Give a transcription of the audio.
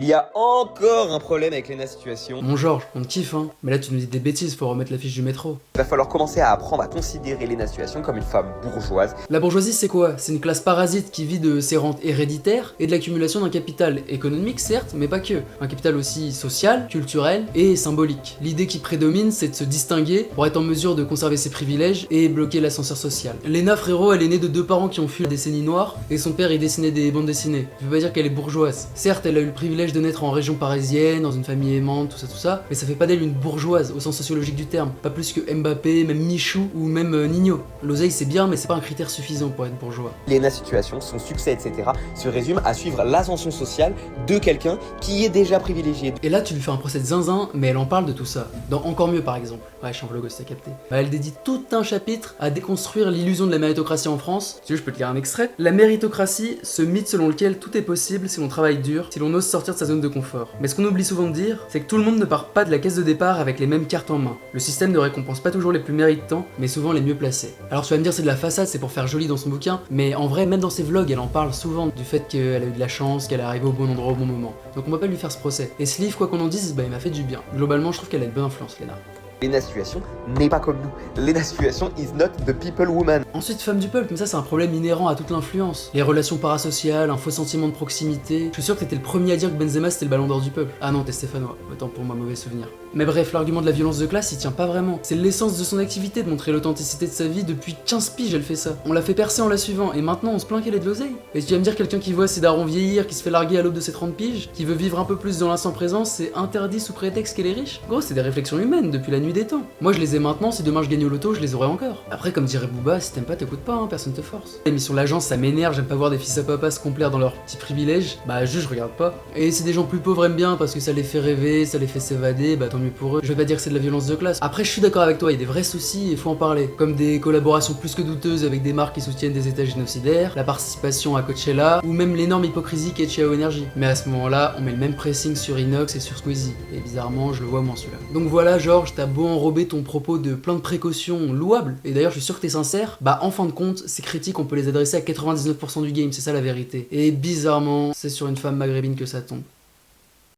Il y a encore un problème avec Lena Situation. Mon Georges, on te kiffe hein, mais là tu nous dis des bêtises, faut remettre l'affiche du métro. Il va falloir commencer à apprendre à considérer Lena Situation comme une femme bourgeoise. La bourgeoisie c'est quoi? C'est une classe parasite qui vit de ses rentes héréditaires et de l'accumulation d'un capital économique certes, mais pas que. Un capital aussi social, culturel et symbolique. L'idée qui prédomine c'est de se distinguer pour être en mesure de conserver ses privilèges et bloquer l'ascenseur social. Lena frérot, elle est née de deux parents qui ont fui la décennie noire et son père il dessinait des bandes dessinées. Je veux pas dire qu'elle est bourgeoise. Certes, elle a eu le privilège de naître en région parisienne, dans une famille aimante, tout ça, mais ça fait pas d'elle une bourgeoise au sens sociologique du terme. Pas plus que Mbappé, même Michou ou même Nino. L'oseille c'est bien, mais c'est pas un critère suffisant pour être bourgeois. Lena Situation, son succès, etc. se résume à suivre l'ascension sociale de quelqu'un qui est déjà privilégié. Et là, tu lui fais un procès de zinzin, mais elle en parle de tout ça. Dans Encore mieux par exemple. Ouais, Chanvre t'as capté. Elle dédie tout un chapitre à déconstruire l'illusion de la méritocratie en France. Si tu veux, je peux te lire un extrait. La méritocratie, ce mythe selon lequel tout est possible si l'on travaille dur, si l'on ose sortir de sa zone de confort. Mais ce qu'on oublie souvent de dire, c'est que tout le monde ne part pas de la caisse de départ avec les mêmes cartes en main. Le système ne récompense pas toujours les plus méritants, mais souvent les mieux placés. Alors tu vas me dire c'est de la façade, c'est pour faire joli dans son bouquin, mais en vrai, même dans ses vlogs, elle en parle souvent du fait qu'elle a eu de la chance, qu'elle est arrivée au bon endroit au bon moment. Donc on va pas lui faire ce procès. Et ce livre, quoi qu'on en dise, bah il m'a fait du bien. Globalement, je trouve qu'elle a une bonne influence, Lena. Lena Situation n'est pas comme nous. Lena Situation is not the people woman. Ensuite, femme du peuple, mais ça c'est un problème inhérent à toute l'influence. Les relations parasociales, un faux sentiment de proximité. Je suis sûr que t'étais le premier à dire que Benzema c'était le ballon d'or du peuple. Ah non, t'es stéphanois. Autant pour moi, mauvais souvenir. Mais bref, l'argument de la violence de classe, il tient pas vraiment. C'est l'essence de son activité de montrer l'authenticité de sa vie. Depuis 15 piges, elle fait ça. On l'a fait percer en la suivant, et maintenant on se plaint qu'elle ait de l'oseille. Et tu vas me dire quelqu'un qui voit ses darons vieillir, qui se fait larguer à l'aube de ses 30 piges, qui veut vivre un peu plus dans l'instant présent, c'est interdit sous prétexte qu'elle est riche? Gros, c'est des réflexions humaines depuis la nuit des temps. Moi je les ai maintenant, si demain je gagne au loto, je les aurai encore. Après, comme dirait Booba, si t'aimes pas, t'écoutes pas, hein, personne te force. L'émission L'Agence, ça m'énerve, j'aime pas voir des fils à papa se complaire dans leurs petits privilèges. Bah juste, je regarde pas. Et si des gens plus pauvres aiment bien parce que ça les fait rêver, ça les fait s'évader, bah tant mieux pour eux. Je vais pas dire que c'est de la violence de classe. Après, je suis d'accord avec toi, il y a des vrais soucis et faut en parler. Comme des collaborations plus que douteuses avec des marques qui soutiennent des états génocidaires, la participation à Coachella, ou même l'énorme hypocrisie qu'est Ciao Energy. Mais à ce moment-là, on met le même pressing sur Inox et sur Squeezie. Et bizarrement, je le vois moins celui-là. Donc voilà, Georges, t'as beau enrober ton propos de plein de précautions louables, et d'ailleurs je suis sûr que t'es sincère, bah en fin de compte, ces critiques on peut les adresser à 99% du game, c'est ça la vérité. Et bizarrement, c'est sur une femme maghrébine que ça tombe.